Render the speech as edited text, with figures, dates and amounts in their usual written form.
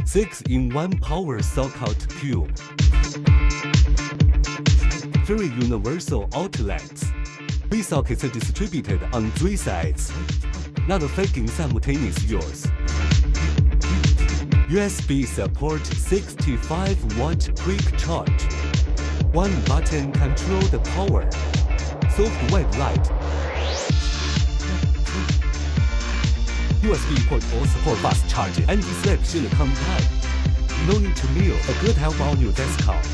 6-in-1 power socket cube. 3 universal outlets. 3 sockets distributed on 3 sides. Not affecting simultaneous use. USB support 65-watt quick charge. 1 button control the power. Soft white light. USB port all support fast charging. Anti-slip silicone pad. No need to kneel. A good help on your desktop.